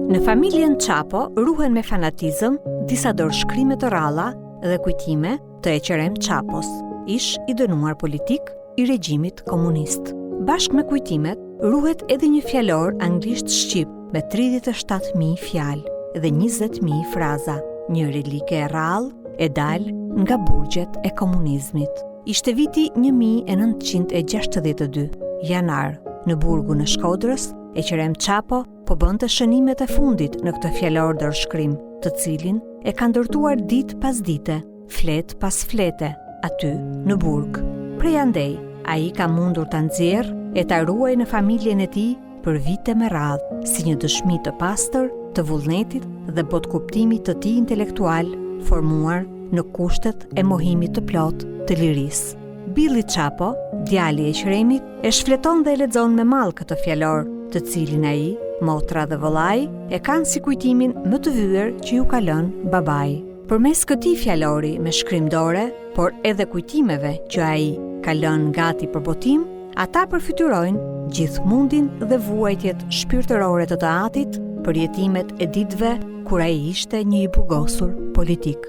Në familjen Qapo ruhen me fanatizëm disa dorëshkrime të ralla dhe kujtime të Eqerem Qapos, ish i dënuar politik i regjimit komunist. Bashkë me kujtimet, ruhet edhe një fjalor anglisht-shqip me 37.000 fjalë dhe 20.000 fraza, një relike e rallë e dalë nga burgjet e komunizmit. Ishte viti 1962, janar, në burgun e Shkodrës, Eqerem Qapo po bënte shënimet e fundit në këtë fjalor dorëshkrim, të cilin e ka ndërtuar ditë pas dite, flet pas flete, aty në burg. Prej andej, ai ka mundur ta nxjerrë e ta ruajë në familjen e tij për vite me radhë, si një dëshmi të pastër të vullnetit dhe botkuptimit të tij intelektual, formuar në kushtet e mohimit të plot të lirisë. Billi Qapo, djali i Eqeremit, e shfleton dhe e lexon me mall këtë fjalor, të cilin ai, motra dhe vëllai e kanë si kujtimin më të vyer që ju ka lënë babai. Përmes këtij fjalori me shkrim dore, por edhe kujtimeve që ai ka lënë gati për botim, ata përfytyrojnë gjithë mundin dhe vuajtjet shpirtërore të të atit për jetimet e ditëve kur ai ishte një i burgosur politik.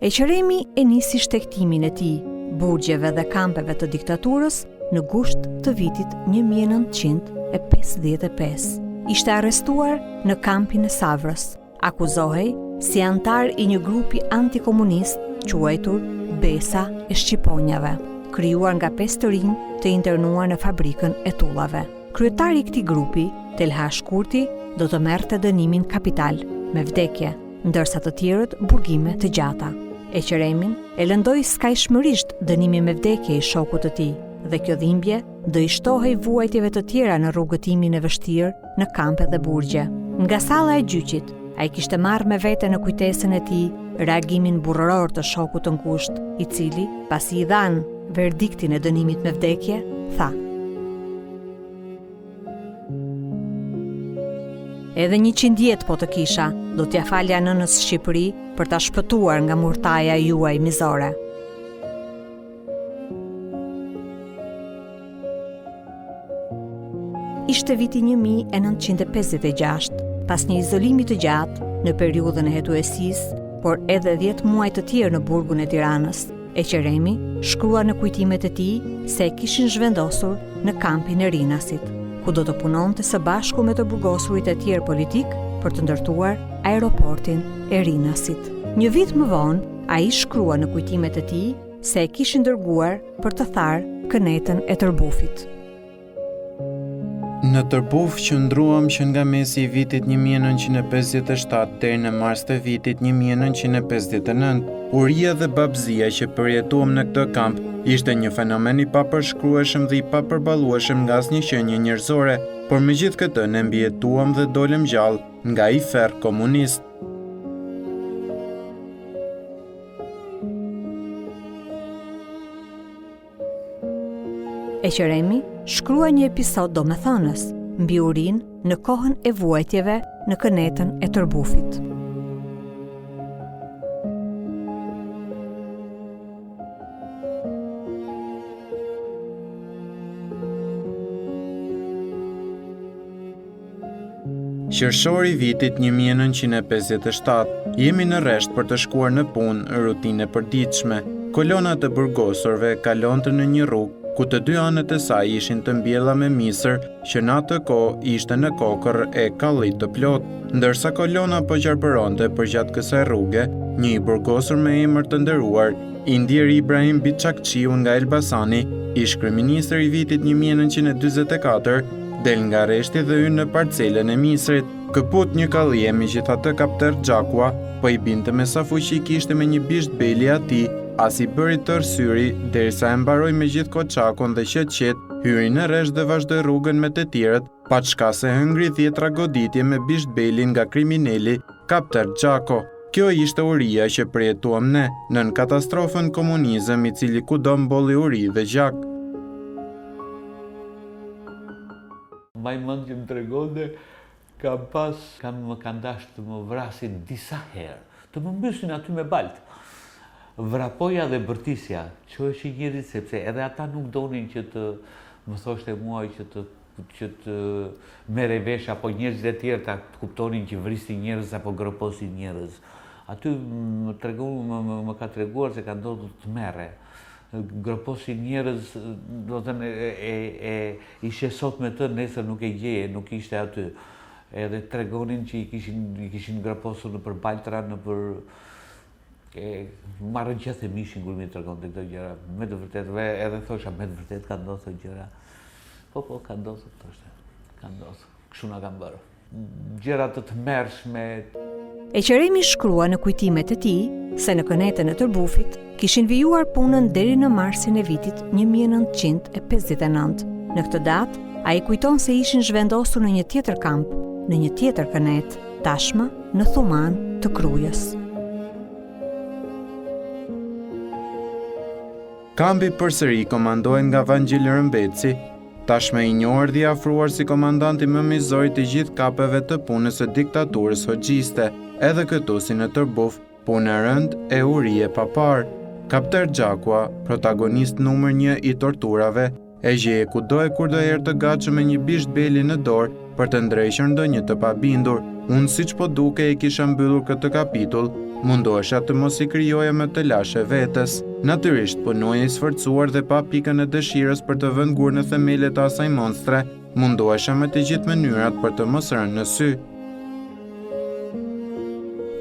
Eqeremi e nisi shtektimin e tij, burgjeve dhe kampeve të diktaturës në gusht të vitit 1955. Ishte arrestuar në kampin e Savrës, akuzohej si antar i një grupi antikomunist quajtur Besa e Shqiponjave, krijuar nga 5 të rinj të internuar në fabrikën e tullave. Kryetari i këtij grupi, Telhash Kurti, do të merrte dënimin kapital me vdekje, ndërsa të tjerët burgime të gjata. Eqeremin e lëndoi skajshmërisht dënimin me vdekje i shokut të tij, dhe kjo dhimbje do i shtohej vuajtjeve të tjera në rrugëtimin e vështirë në kampe dhe burgje. Nga salla e gjyqit, ai kishte marrë me vete në kujtesën e tij reagimin burrëror të shokut të ngushtë, i cili, pasi i dhan verdiktin e dënimit me vdekje, tha: "Edhe 100 jetë po të kisha, do t'ja falja nënës Shqipëri për ta shpëtuar nga murtaja juaj mizore." Ishte viti 1956, pas një izolimi të gjatë në periudhën e hetuesisë, por edhe 10 muaj të tjerë në burgun e Tiranës, Eqeremi shkrua në kujtimet e tij se e kishin zhvendosur në kampin e Rinasit, ku do të punonte së bashku me të burgosurit e tjerë politik për të ndërtuar aeroportin e Rinasit. Një vit më vonë, ai shkrua në kujtimet e tij se e kishin dërguar për të tharë kënetën e Tërbufit. Në Tërbuf qëndruam që nga mesi i vitit 1957 deri në mars të vitit 1959. Uria dhe babëzia që përjetuam në këtë kamp ishte një fenomen i papërshkrueshëm dhe i papërballueshëm nga asnjë qenie njerëzore, por megjithë këtë ne mbijetuam dhe dolëm gjallë nga ai ferr komunist. Eqeremi shkrua një episod domethënës mbi urinë në kohën e vuajtjeve në kënetën e Tërbufit. Qershori vitit 1957, jemi në rresht për të shkuar në punë, rutinë e përditshme. Kolona të burgosurve kalonte në një rrugë ku të dy anët e saj ishin të mbjella me misër që në atë kohë ishte në kokër e kallit të plot. Ndërsa kolona po qarpëronte përgjatë kësaj rruge, një i burgosur me emër të nderuar, Indir Ibrahim Biçakçiu nga Elbasani, ish kryeministër i vitit 1944, del nga rreshti dhe hyn në parcelën e misrit. Këput një kallije megjithatë kapter Xhakua, po i binte me sa fuqi kishte me një bisht beli atij, as i bëri tërë syri, derisa e mbaroi me gjithë koçakun dhe qet hyri në rresht dhe vazhdoi rrugën me të tjerët, pa çka se hëngri 10 goditje me bisht belin nga kriminali kapter Xhako. Kjo ishte uria që përjetuam ne nën katastrofën komunizëm, i cili kudo mbolli uri dhe gjak. Maj mend që më tregonte më kanë dashur të më vrasin disa herë, të më mbysin aty me baltë. vrapoja dhe bërtisja, që është i njerit, sepse edhe ata nuk donin që të më thoshte muaj që të mere vesh, apo njerëzit e tjerë ta kuptonin që vristi njerëz apo groposin njerëz. Aty më ka treguar se ka ndodhur të merre. Groposin njerëz, do të thënë ishe sot me të, nesër nuk e gjeje, nuk ishte aty. Edhe tregonin që i kishin groposur në për Baltra, në për marrën qethë e mishin kur mi tregonte këto gjëra. Me të vërtetë, edhe thosha me të vërtetë ka ndodhur këto gjëra. Po, ka ndodhur, thoshte. Ka ndodhur. Kështu na kanë bërë. Gjëra të tmerrshme. Eqeremi shkrua në kujtimet e tij se në Kënetën e Tërbufit kishin vijuar punën deri në marsin e vitit 1959. Në këtë datë, ai kujton se ishin zhvendosur në një tjetër kamp, në një tjetër kënet, tashmë në Thuman të Krujës. Kampi përsëri komandohet nga Vangjil Rëmbeci, tashmë i njohur dhe i afruar si komandanti më mizori të gjithë kapeve të punës së diktaturës hoxhiste, edhe këtu si në Tërbuf, punë e rënd e urije pa parë. Kapter Gjakua, protagonist numër 1 i torturave, e gjeje kudo e kur do herë të gatshëm me një bisht beli në dorë për të ndrejshër ndonjë të pabindur. Unë siç po duke e kisha mbyllur këtë kapitull, mundohesha të mos i krijoja me të lashe vetes. Natyrisht punoja i sforcuar dhe pa pikën e dëshirës për të vënë gur në themelet e asaj monstre, mundohesha me të gjithë mënyrat për të mos rënë në sy.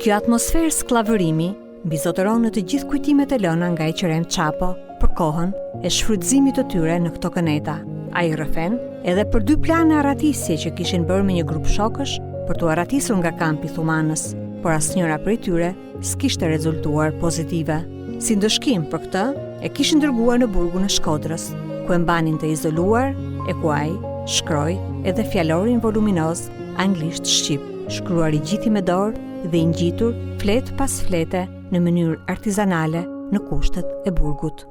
Kjo atmosferë skllavërimi mbizotëron në të gjithë kujtimet e lëna nga Eqerem Çapo për kohën e shfrytëzimit të tyre në këto këneta. Ai rrëfen edhe për 2 plane arratisje që kishin bërë me një grup shokësh për t'u arratisur nga kampi Thumanës, por asnjëra prej tyre s'kishte rezultuar pozitive. Si ndëshkim për këtë, e kishin dërguar në burgun e Shkodrës, ku e mbanin të izoluar e ku ai shkroi edhe fjalorin voluminoz anglisht shqip, shkruar i gjithi me dorë dhe i ngjitur flet pas flete në mënyrë artizanale në kushtet e burgut.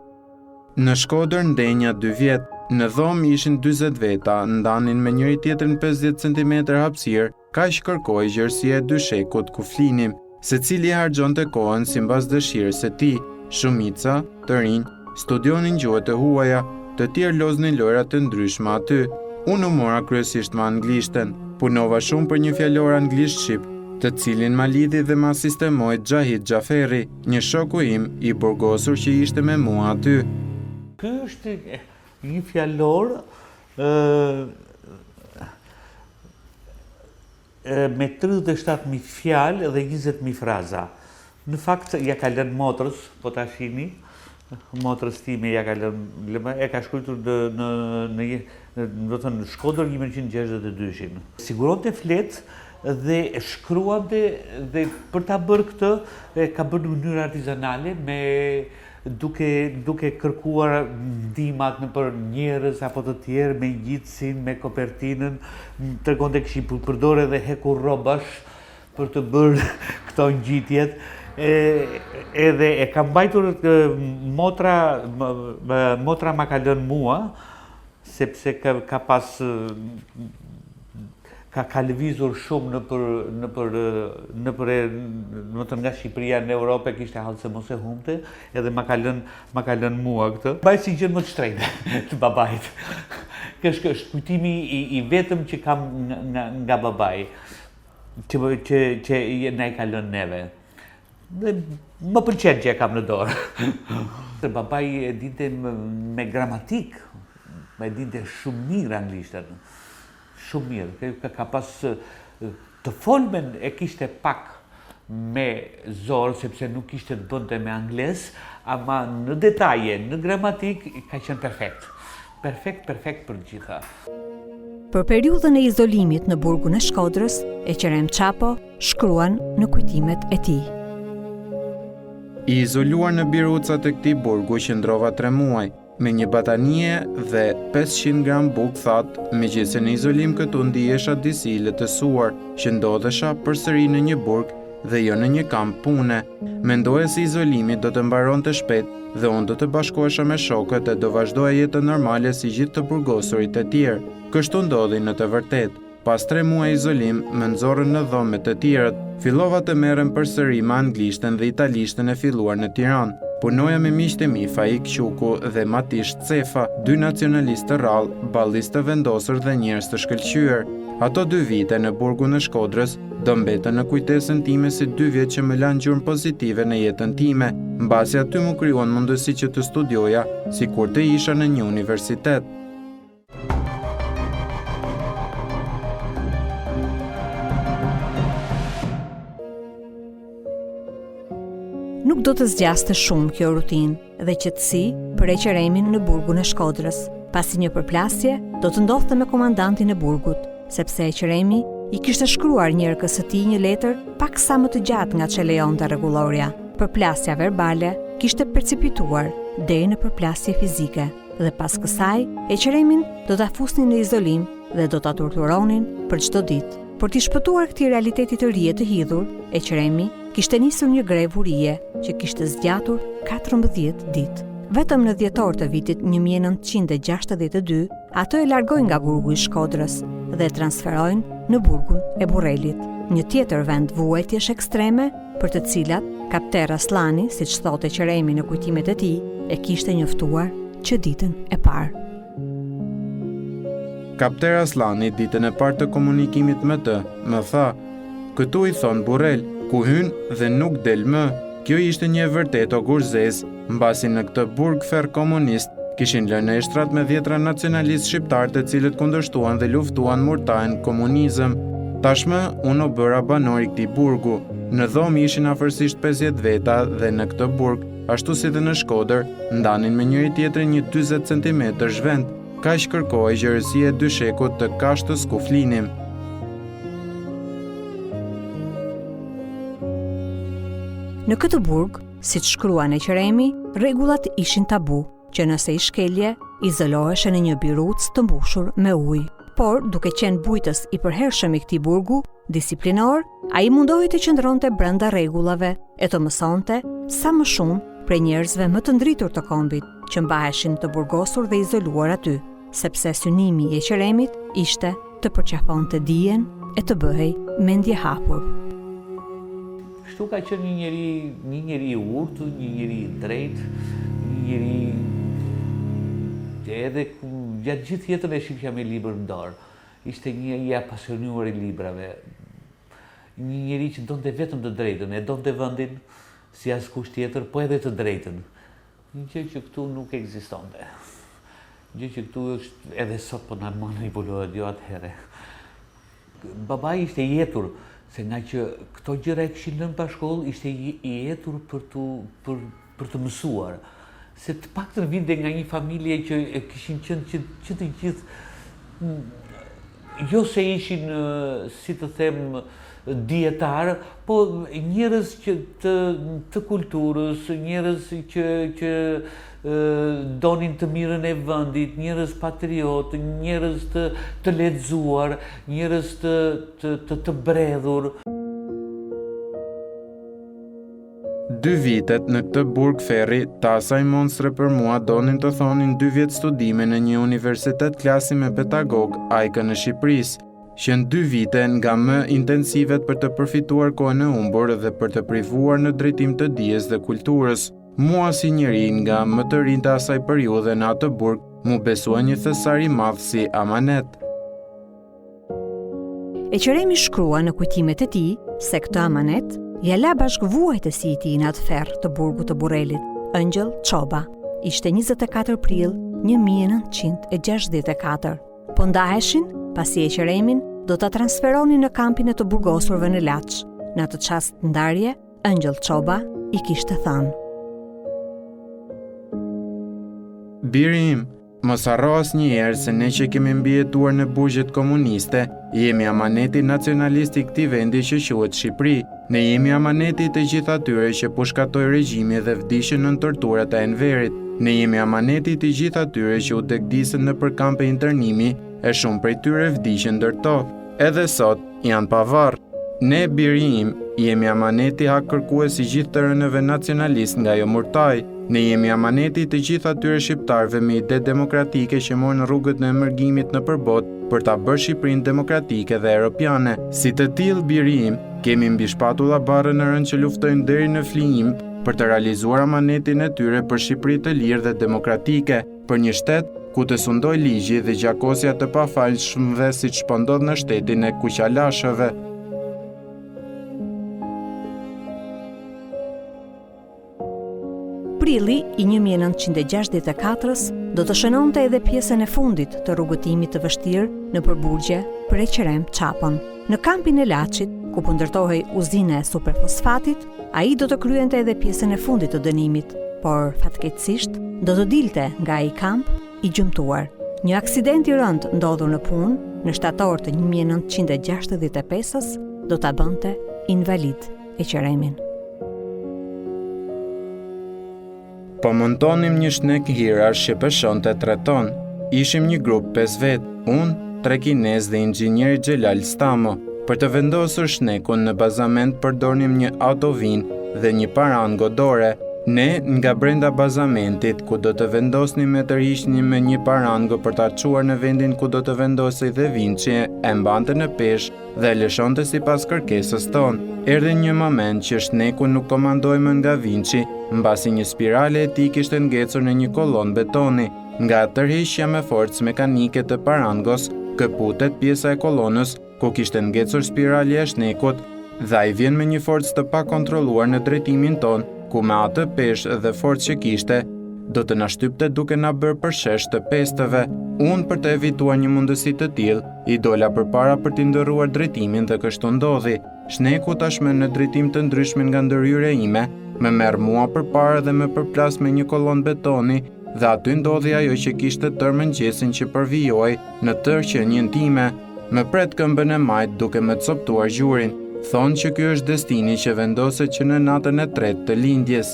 Në Shkodër ndenja 2 vjet, në dhomë ishin 40 veta, ndanin me njëri tjetrin 50 cm hapësirë, kaq kërkoi gjerësia e 2 shekut ku flinim, secili harxhonte kohën sipas dëshirës së tij. Shumica, të rinj, studionin gjuhët e huaja, të tjerë loznin lojra të ndryshme aty. Unë u mora kryesisht me anglishten, punova shumë për një fjalor anglisht shqip, të cilin ma lidhi dhe ma sistemoi Xhahid Xhaferi, një shoku im i burgosur që ishte me mua aty. Ky është një fjalor me 37.000 fjalë dhe 20.000 fraza. Në fakt, ja ka lënë motrës, po ta shihni, motrës time ja ka lënë, e ka shkruar në Shkodër 1962-shin. Siguronte flet dhe shkruante dhe për ta bërë këtë ka bërë në mënyrë artizanale duke kërkuar ndihmat në për njerëz apo të tjerë me ngjitsin, me kopertinën, tregonte kishin përdorur edhe hekur rrobash për të bërë këto ngjitjet. Edhe e ka mbajtur motra ma ka lënë mua, sepse ka pas ka lëvizur shumë nga Shqipëria në Europë, kishte hallë se mos e humte, edhe ma ka lënë mua këtë. Mbaj si gjën më të shtrenjtë të babait. Kjo është kujtimi i vetëm që kam nga babai, që na i ka lënë neve. Dhe më pëlqen që e kam në dorë. Babai e dinte me gramatik, e dinte shumë mirë anglishten. Shumë mirë. Ka pas të folmen e kishte pak me zorë, sepse nuk kishte të bënte me angles, ama në detaje, në gramatik, ka qenë perfekt. Perfekt për gjitha. Për periudhën e izolimit në burgun e Shkodrës, Eqerem Çapo shkruan në kujtimet e tij. I izoluar në birucat e këtij burgu qëndrova 3 muaj, me një batanie dhe 500 gram bukë thatë, megjithëse në izolim këtu ndihesha disi i letësuar, që ndodhesha përsëri në një burg dhe jo në një kamp pune. Mendoja se izolimi do të mbaronte shpejt dhe unë do të bashkohesha me shokët e do vazhdoja jetën normale si gjithë të burgosurit e tjerë. Kështu ndodhi në të vërtetë. Pas 3 muaj izolim, më nxorën në dhomë me të tjerët. Fillova të merrem përsëri me anglishten dhe italishten e filluar në Tiranë. punoja me miqtë e mi Faik Quku dhe Matish Cefa, 2 nacionalistë të rrallë, ballistë të vendosur dhe njerëz të shkëlqyer. Ato 2 vite në burgun e Shkodrës do mbetën në kujtesën time si 2 vjet që më lanë gjurmë pozitive në jetën time, mbasi aty më krijuan mundësi që të studioja sikur të isha në një universitet. Nuk do të zgjaste shumë kjo rutinë dhe qetësi për Eqeremin në burgun e Shkodrës, pasi një përplasje do të ndodhte me komandantin e burgut, sepse Eqeremi i kishte shkruar njerëkës së tij një letër paksa më të gjatë nga që lejonte rregulloria. Përplasja verbale kishte precipituar deri në përplasje fizike dhe pas kësaj Eqeremin do ta fusnin në izolim dhe do ta torturonin për çdo ditë. Për t'i shpëtuar këtij realiteti të rije të hidhur, Eqeremi kishte nisur një grevë urie që kishte zgjatur 14 ditë. Vetëm në dhjetor të vitit 1962, ato e largojnë nga burgu i Shkodrës dhe e transferojnë në burgun e Burrelit, një tjetër vend vuajtjesh ekstreme për të cilat kapter Aslani, siç thotë Eqeremi në kujtimet e tij, e kishte njoftuar që ditën e parë. Kapter Aslani ditën e parë të komunikimit me të, më tha: "Këtu i thon Burrel, ku hyn dhe nuk del më." Kjo ishte një e vërtetë ogurzez, mbasi në këtë burg ferr komunist kishin lënë eshtrat me 10 nacionalistë shqiptar të cilët kundërshtuan dhe luftuan murtajnë komunizëm. Tashmë unë u bëra banor i këtij burgu. Në dhomë ishin afërsisht 50 veta dhe në këtë burg, ashtu si dhe në Shkodër, ndanin me njëri tjetrin një 40 cm zhvend. Kaq kërkoi gjerësia e dyshekut të kashtës ku flinim. Në këtë burg, siç shkruan Eqeremi, rregullat ishin tabu, që nëse i shkelje, izoloheshe në një biruc të mbushur me ujë. Por, duke qenë bujtës i përhershëm i këtij burgu, disiplinor, ai mundohej të qëndronte brenda rregullave e të mësonte sa më shumë prej njerëzve më të ndritur të kombit, që mbaheshin të burgosur dhe izoluar aty, sepse synimi i Eqeremit ishte të përqafonte dijen e të bëhej mendje hapur. Kështu ka qenë një njeri i urtë, një njeri i drejtë, një njeri edhe gjatë gjithë jetën e shifja me libër në dorë. Ishte një i apasionuar i librave. Një njeri që donte vetëm të drejtën, e donte vendin si askush tjetër, po edhe të drejtën. Një gjë që këtu nuk ekzistonte. Gjë që këtu është edhe sot po na manipulohet jo atëherë. Babai ishte i jetur, se nga që këto gjëra e kishin lënë pa shkollë, ishte i jetur për të mësuar. Se të paktën vinte nga një familje që kishin qenë që të gjithë, jo se ishin, si të them, dietar, po njerëz që të kulturës, njerëz që donin të mirën e vendit, njerëz patriot, njerëz të lexuar, njerëz të bredhur. 2 vitet në këtë burg ferri, ta asaj monstre për mua donin të thonin 2 vjet studime në një universitet klasi me pedagog, ajkën në Shqipërisë. Qenë 2 vite nga më intensivet për të përfituar kohën e humbur dhe për të privuar në drejtim të dijes dhe kulturës. Mua si njeri nga më të rinj të asaj periudhe në atë burg, mu besua një thesar i madh si amanet. Eqeremi shkrua në kujtimet e tij se këtë amanet ja la bashkëvuajtësi i tij në atë ferr të burgut të Burrelit, Ëngjëll Çoba. Ishte 24 prill 1964. Po ndaheshin pasi Eqeremin do ta transferonin në kampin e të burgosurve në Laç. Në atë çast ndarje, Ëngjëll Çoba i kishte thënë: "Biri im, mos harro asnjëherë se ne që kemi mbijetuar në burgjet komuniste, jemi amaneti nacionalist i këtij vendi që quhet Shqipëri. Ne jemi amaneti të gjithë atyre që pushkatoi regjimi dhe vdishin në torturat e Enverit. Ne jemi amaneti të gjithë atyre që u degdisën në përkampe internimi, e shumë prej tyre vdiqën ndërto. Edhe sot janë pa varr. Ne, biri im, jemi amaneti hak kërkues i gjithë të rënëve nacionalist nga jo murtaj. Ne jemi amaneti të gjithë atyre shqiptarëve me ide demokratike që morën rrugët në emergjimit në përbot për ta bërë Shqipërinë demokratike dhe europiane. Si të tillë, biri im, kemi mbi shpatulla barrë në rënd që luftojnë deri në flijim për të realizuar amanetin e tyre për Shqipëri të lirë dhe demokratike, për një shtet ku të sundoj ligji dhe gjakosja të pafalshmëve siç po ndodh në shtetin e kuqalashëve. Prilli i 1964-s do të shënonte edhe pjesën e fundit të rrugëtimit të vështirë në përburgje për Eqerem Çapën. Në kampin e Laçit, ku po ndërtohej uzina e superfosfatit, ai do të kryente edhe pjesën e fundit të dënimit, por fatkeqësisht do të dilte nga ai kamp i gjymtuar. Një aksident i rënd ndodhur në punë në shtator të 1965-s do ta bënte invalid Eqeremin. Po montonim një shnek hirash që peshonte 3 ton. Ishim një grup 5 vet, unë, 3 kinez dhe inxhinieri Xhelal Stamo. Për të vendosur shnekun në bazament përdornim një autovin dhe një paran godore. Ne, nga brenda bazamentit, ku do të vendosnim e tërhiqnim me një parango për ta çuar në vendin ku do të vendosej dhe Vinci, e mbante në peshë dhe lëshonte sipas kërkesës tonë. Erdhi një moment që shneku nuk komandoi më nga Vinci, mbasi një spirale e tij kishte ngecur në një kolon betoni. Nga tërhiqja me forcë mekanike të parangos, këputet pjesa e kolonës ku kishte ngecur spirali e shnekut dhe ai vjen me një forcë të pakontrolluar në drejtimin ton, ku me atë peshë dhe forcë që kishte, do të na shtypte duke na bërë përshesh të pestëve. Unë për të evituar një mundësi të tillë, i dola përpara për t'i ndërruar drejtimin dhe kështu ndodhi. Shneku tashmë në drejtim të ndryshme nga ndërhyrja ime, më merr mua përpara dhe më përplas me një kolon betoni dhe aty ndodhi ajo që kishte tërë mëngjesin që përvijoi në tërë qenien time. Më pret këmbën e majt duke më coptuar gjurin. Thonë që ky është destini që vendoset që në natën e 3 të lindjes.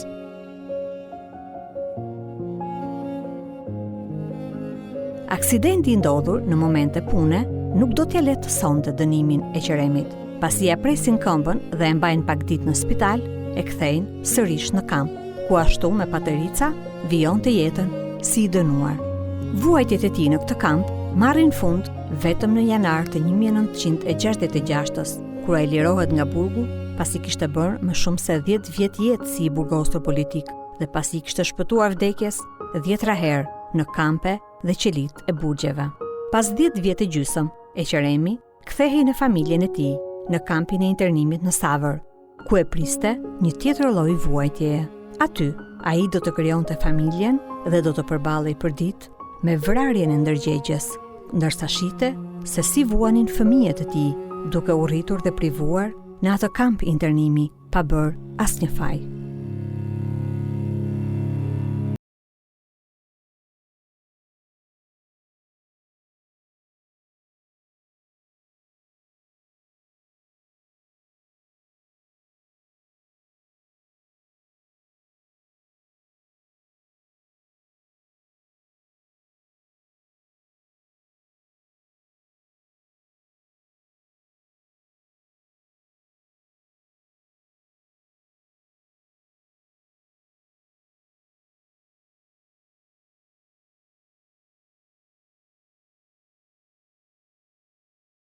Aksidenti i ndodhur në momente pune nuk do t'ja lehtësonte dënimin e Eqeremit. Pasi ja presin këmbën dhe e mbajnë pak ditë në spital, e kthejnë sërish në kamp, ku ashtu me paterica vijonte jetën si i dënuar. Vuajtjet e tij në këtë kamp marrin fund vetëm në janar të 1966-s, kur ai lirohet nga burgu pasi kishte bërë më shumë se 10 vjet jetë si i burgosur politik dhe pasi kishte shpëtuar vdekjes 10 herë në kampe dhe qelit e burgjeve. Pas 10 vjet e gjysmë, Eqeremi kthehej në familjen e tij në kampin e internimit në Savër, ku e priste një tjetër lloj vuajtjeje. Aty, ai do të krijonte familjen dhe do të përballej përdit me vrarjen e ndërgjegjes, ndërsa shite se si vuanin fëmijët e tij, duke u rritur dhe privuar në atë kamp internimi pa bërë asnjë faj.